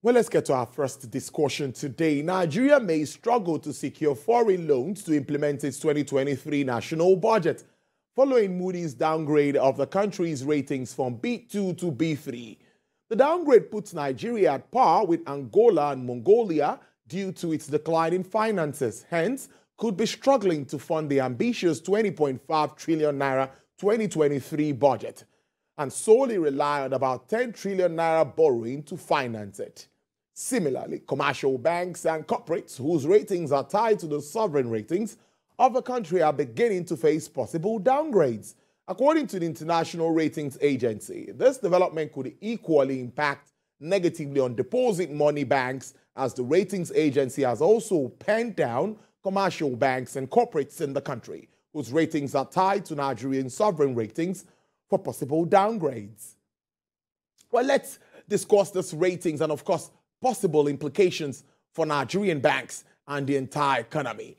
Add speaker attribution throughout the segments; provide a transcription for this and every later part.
Speaker 1: Well, let's get to our first discussion today. Nigeria may struggle to secure foreign loans to implement its 2023 national budget, following Moody's downgrade of the country's ratings from B2 to B3. The downgrade puts Nigeria at par with Angola and Mongolia due to its decline in finances, hence could be struggling to fund the ambitious 20.5 trillion naira 2023 budget, and solely rely on about 10 trillion naira borrowing to finance it. Similarly, commercial banks and corporates whose ratings are tied to the sovereign ratings of the country are beginning to face possible downgrades. According to the International Ratings Agency, this development could equally impact negatively on deposit money banks, as the ratings agency has also penned down commercial banks and corporates in the country whose ratings are tied to Nigerian sovereign ratings for possible downgrades. Well, let's discuss these ratings and, of course, possible implications for Nigerian banks and the entire economy.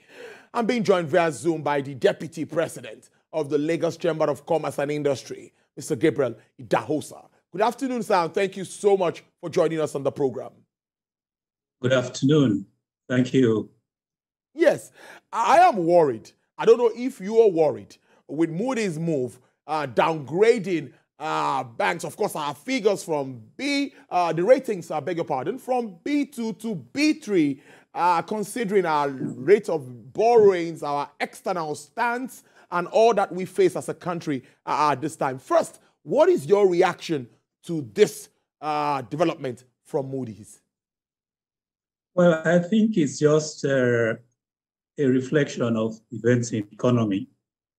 Speaker 1: I'm being joined via Zoom by the Deputy President of the Lagos Chamber of Commerce and Industry, Mr. GABRIEL IDAHOSA. Good afternoon, sir, and thank you so much for joining us on the program.
Speaker 2: Good afternoon. Thank you.
Speaker 1: Yes, I am worried. I don't know if you are worried with Moody's move, downgrading banks. Of course, our figures from the ratings, I beg your pardon, from B2 to B3, considering our rate of borrowings, our external stance, and all that we face as a country at this time. First, what is your reaction to this development from Moody's?
Speaker 2: Well, I think it's just a reflection of events in the economy,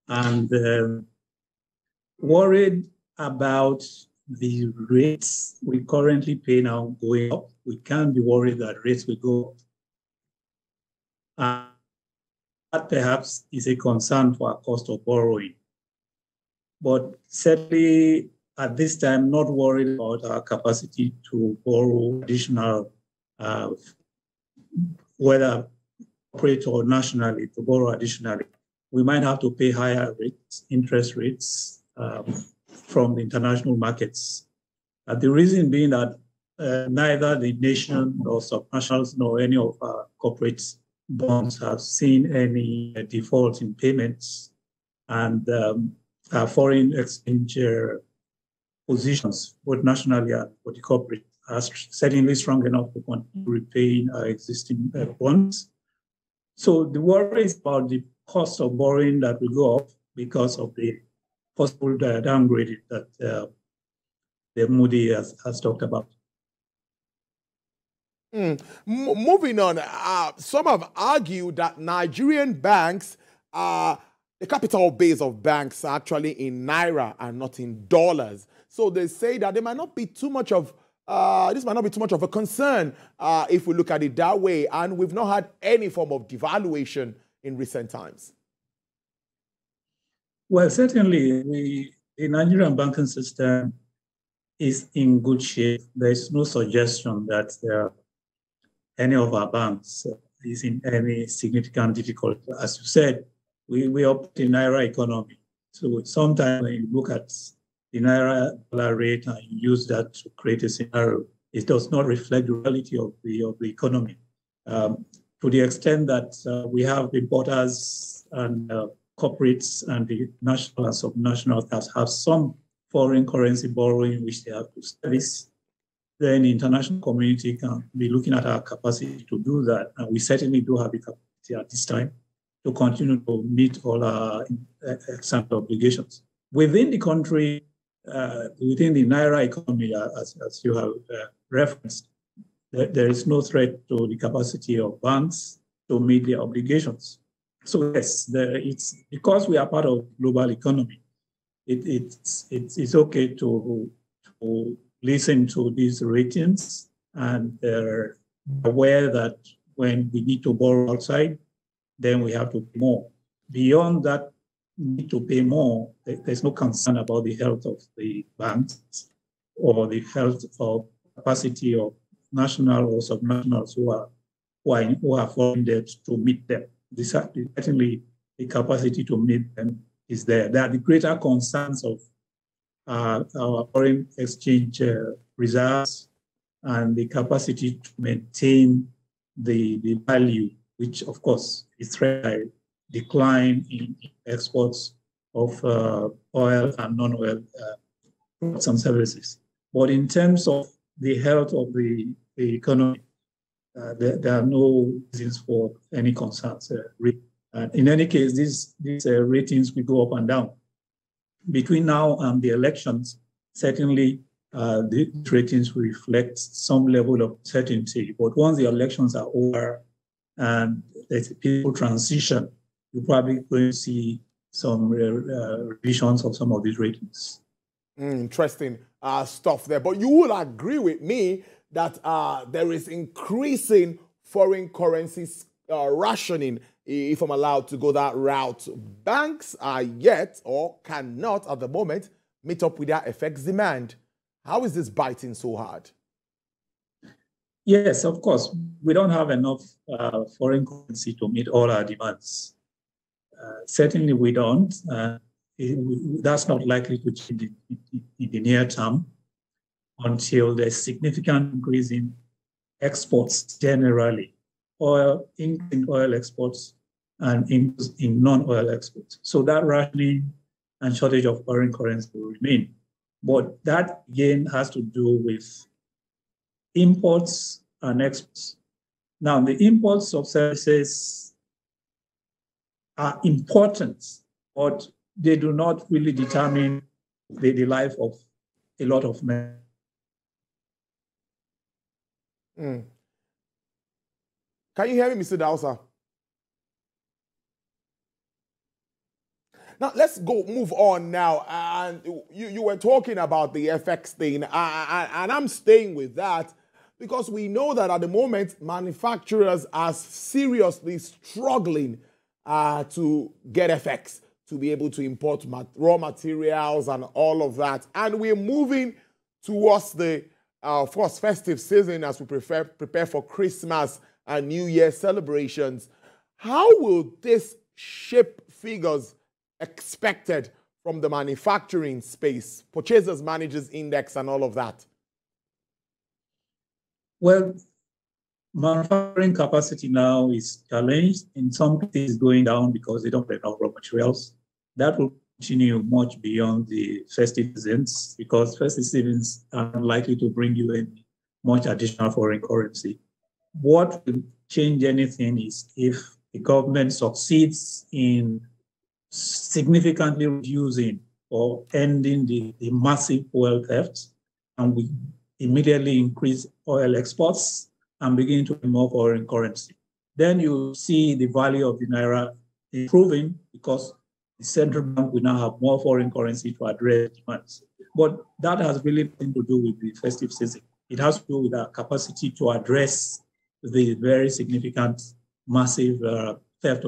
Speaker 2: and worried about the rates we currently pay now going up. We can't be worried that rates will go up. That perhaps is a concern for our cost of borrowing. But certainly at this time, not worried about our capacity to borrow additional, whether corporate or nationally, to borrow additionally. We might have to pay higher rates, interest rates, from the international markets. The reason being that neither the nation nor subnationals nor any of our corporate bonds have seen any default in payments, and our foreign exchange positions, both nationally and for the corporate, are certainly strong enough to continue repaying our existing bonds. So the worry is about the cost of borrowing that will go up because of the possible downgrading that the Moody has talked about.
Speaker 1: Moving on, some have argued that Nigerian banks, the capital base of banks are actually in naira and not in dollars. So they say that there might not be too much of this might not be too much of a concern if we look at it that way, and we've not had any form of devaluation in recent times.
Speaker 2: Well, certainly the Nigerian banking system is in good shape. There's no suggestion that any of our banks is in any significant difficulty. As you said, we operate in Naira economy. So sometimes when you look at the Naira dollar rate and you use that to create a scenario, it does not reflect the reality of the economy. To the extent that we have importers and corporates and the national and subnational have some foreign currency borrowing which they have to service, then the international community can be looking at our capacity to do that. And we certainly do have the capacity at this time to continue to meet all our external obligations. Within the country, within the Naira economy, as you have referenced, there is no threat to the capacity of banks to meet their obligations. So yes, it's because we are part of the global economy, it's okay to listen to these ratings, and they're aware that when we need to borrow outside, then we have to pay more. Beyond that need to pay more, there's no concern about the health of the banks or the health of capacity of national or subnationals who are foreign debt to meet them. Certainly, the capacity to meet them is there. There are the greater concerns of our foreign exchange reserves and the capacity to maintain the value, which of course is threatened by decline in exports of oil and non-oil products and services. But in terms of the health of the economy, there are no reasons for any concerns. In any case, these ratings will go up and down. Between now and the elections, certainly the ratings will reflect some level of certainty. But once the elections are over and there's a peaceful transition, you're probably going to see some revisions of some of these ratings.
Speaker 1: Interesting stuff there. But you will agree with me that there is increasing foreign currencies rationing, if I'm allowed to go that route. Banks are yet or cannot at the moment meet up with their FX demand. How is this biting so hard?
Speaker 2: Yes, of course. We don't have enough foreign currency to meet all our demands. Certainly we don't. That's not likely to change in the near term until there's significant increase in exports generally, in oil exports and in non-oil exports. So that rationing and shortage of foreign currency will remain. But that again has to do with imports and exports. Now, the imports of services are important, but they do not really determine the life of a lot of men.
Speaker 1: Can you hear me, Mr. DOWNGRADE? Now, let's move on now. And you were talking about the FX thing, and I'm staying with that because we know that at the moment, manufacturers are seriously struggling to get FX, to be able to import raw materials and all of that. And we're moving towards the first festive season as we prepare for Christmas and New Year celebrations. How will this shape figures expected from the manufacturing space, purchasers managers index and all of that?
Speaker 2: Well, manufacturing capacity now is challenged. In some cases going down because they don't have enough raw materials. That will continue much beyond the festive seasons because festive seasons are unlikely to bring you in much additional foreign currency. What will change anything is if the government succeeds in significantly reducing or ending the massive oil theft, and we immediately increase oil exports and begin to move foreign currency. Then you see the value of the Naira improving because the central bank will now have more foreign currency to address demands. But that has really nothing to do with the festive season. It has to do with our capacity to address the very significant, massive theft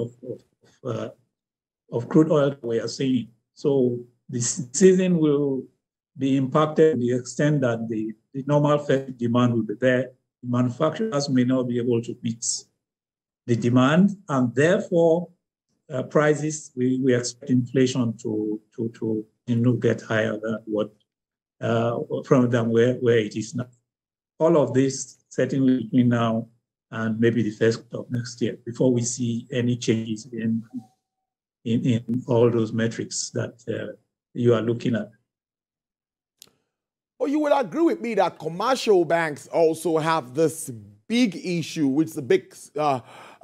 Speaker 2: of crude oil we are seeing. So this season will be impacted to the extent that the normal festive demand will be there. The manufacturers may not be able to meet the demand, and therefore prices, we expect inflation to get higher than what from them where it is now. All of this certainly between now and maybe the first of next year before we see any changes in all those metrics that you are looking at.
Speaker 1: Well, you will agree with me that commercial banks also have this big issue, which is a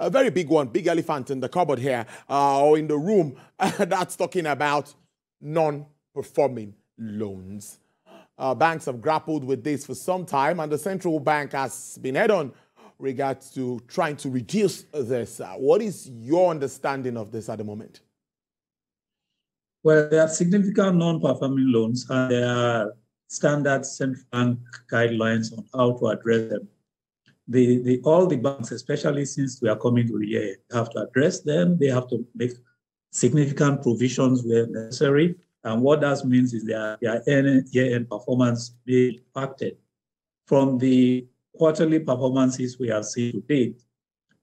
Speaker 1: very big one, big elephant in the cupboard here, or in the room, that's talking about non-performing loans. Banks have grappled with this for some time, and the central bank has been head-on regards to trying to reduce this. What is your understanding of this at the moment?
Speaker 2: Well, there are significant non-performing loans, and there are standard central bank guidelines on how to address them. All the banks, especially since we are coming to the year, have to address them. They have to make significant provisions where necessary. And what that means is their year-end performance be impacted. From the quarterly performances we have seen to date,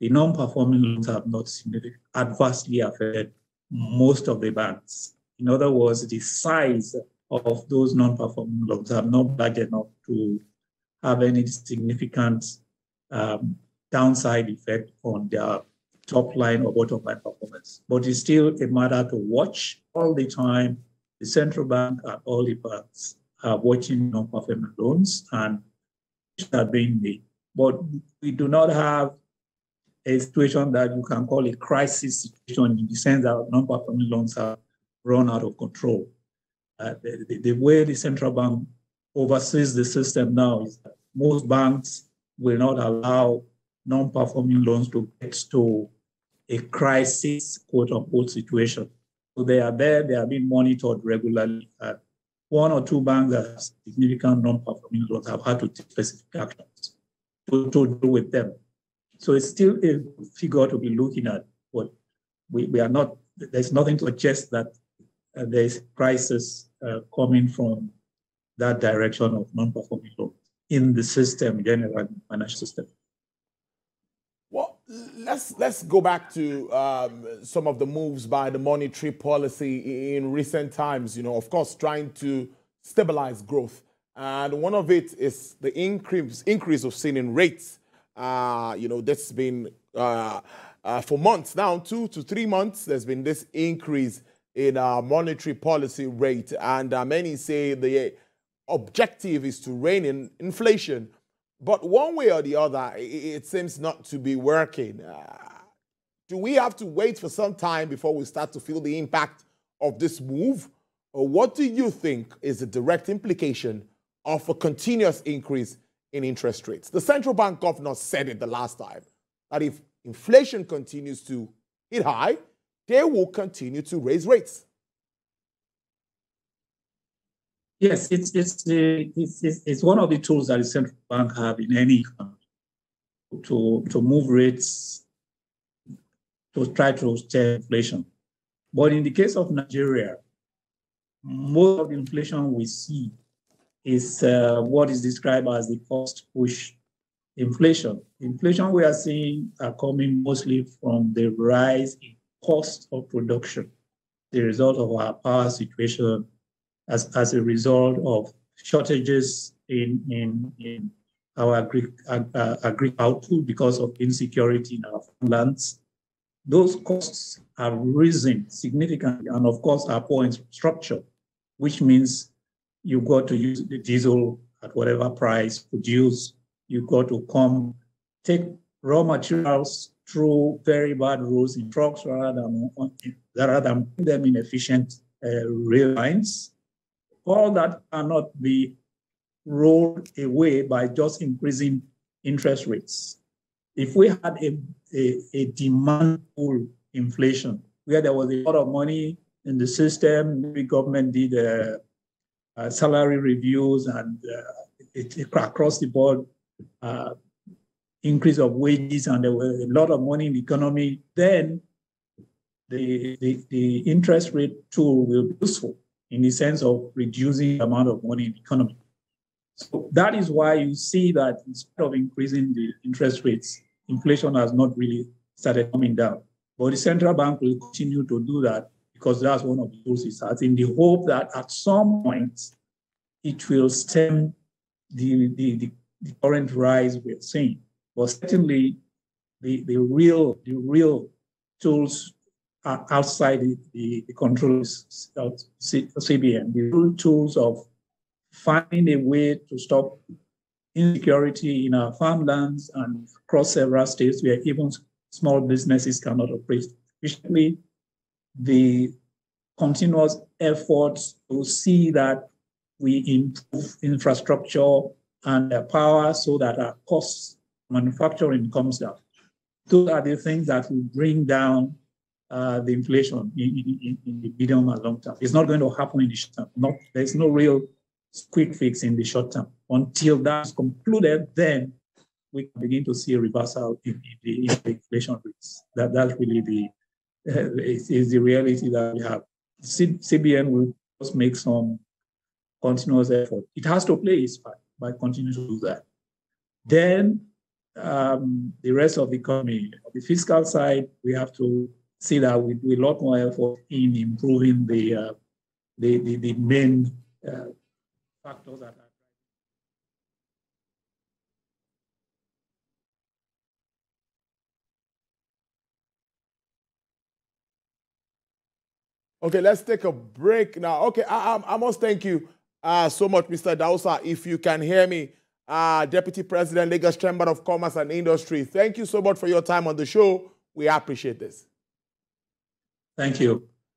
Speaker 2: the non-performing loans have not significantly adversely affected most of the banks. In other words, the size of those non-performing loans are not large enough to have any significant downside effect on their top line or bottom line performance. But it's still a matter to watch all the time. The central bank and all the banks are watching non-performing loans and are being made. But we do not have a situation that you can call a crisis situation in the sense that non-performing loans have run out of control. The way the central bank oversees the system now is that most banks will not allow non-performing loans to get to a crisis, quote unquote, situation. So they are there, they are being monitored regularly. One or two banks that have significant non-performing loans have had to take specific actions to do with them. So it's still a figure to be looking at, but we are not, there's nothing to suggest that there's crisis coming from that direction of non-performing loans in the system, general financial system.
Speaker 1: Well, let's go back to some of the moves by the monetary policy in recent times, of course, trying to stabilize growth. And one of it is the increase we've seen in rates. That's been for months now, 2 to 3 months, there's been this increase in our monetary policy rate. And many say the objective is to rein in inflation. But one way or the other, it seems not to be working. Do we have to wait for some time before we start to feel the impact of this move? Or what do you think is the direct implication of a continuous increase in interest rates? The central bank governor said it the last time, that if inflation continues to hit high, they will continue to raise rates.
Speaker 2: Yes, it's one of the tools that the central bank have in any economy to move rates to try to stem inflation. But in the case of Nigeria, most of the inflation we see is what is described as the cost push inflation. Inflation we are seeing are coming mostly from the rise in cost of production, the result of our power situation as a result of shortages in our agri output because of insecurity in our lands. Those costs have risen significantly, and of course are poor infrastructure, which means you've got to use the diesel at whatever price, produce, you've got to come take raw materials through very bad roads in trucks rather than putting them in efficient rail lines. All that cannot be rolled away by just increasing interest rates. If we had a demand pull inflation, where there was a lot of money in the system, the government did salary reviews and across the board increase of wages, and there was a lot of money in the economy, then the interest rate tool will be useful in the sense of reducing the amount of money in the economy. So that is why you see that instead of increasing the interest rates, inflation has not really started coming down. But the central bank will continue to do that because that's one of the tools it has, in the hope that at some point it will stem the current rise we're seeing. But certainly the real tools are outside the control of CBN. The real tools of finding a way to stop insecurity in our farmlands and across several states where even small businesses cannot operate efficiently. The continuous efforts to see that we improve infrastructure and power so that our costs manufacturing comes down. Those are the things that will bring down the inflation in the medium and long term. It's not going to happen in the short term. There's no real quick fix in the short term. Until that's concluded, then we can begin to see a reversal in the inflation rates. That's really is the reality that we have. CBN will just make some continuous effort. It has to play its part by continuing to do that. Then the rest of the economy, on the fiscal side, we have to see that we do a lot more effort in improving the main factors that are.
Speaker 1: Okay, let's take a break now. Okay, I must thank you so much, Mr. IDAHOSA. If you can hear me, Deputy President, Lagos Chamber of Commerce and Industry, thank you so much for your time on the show. We appreciate this.
Speaker 2: Thank you.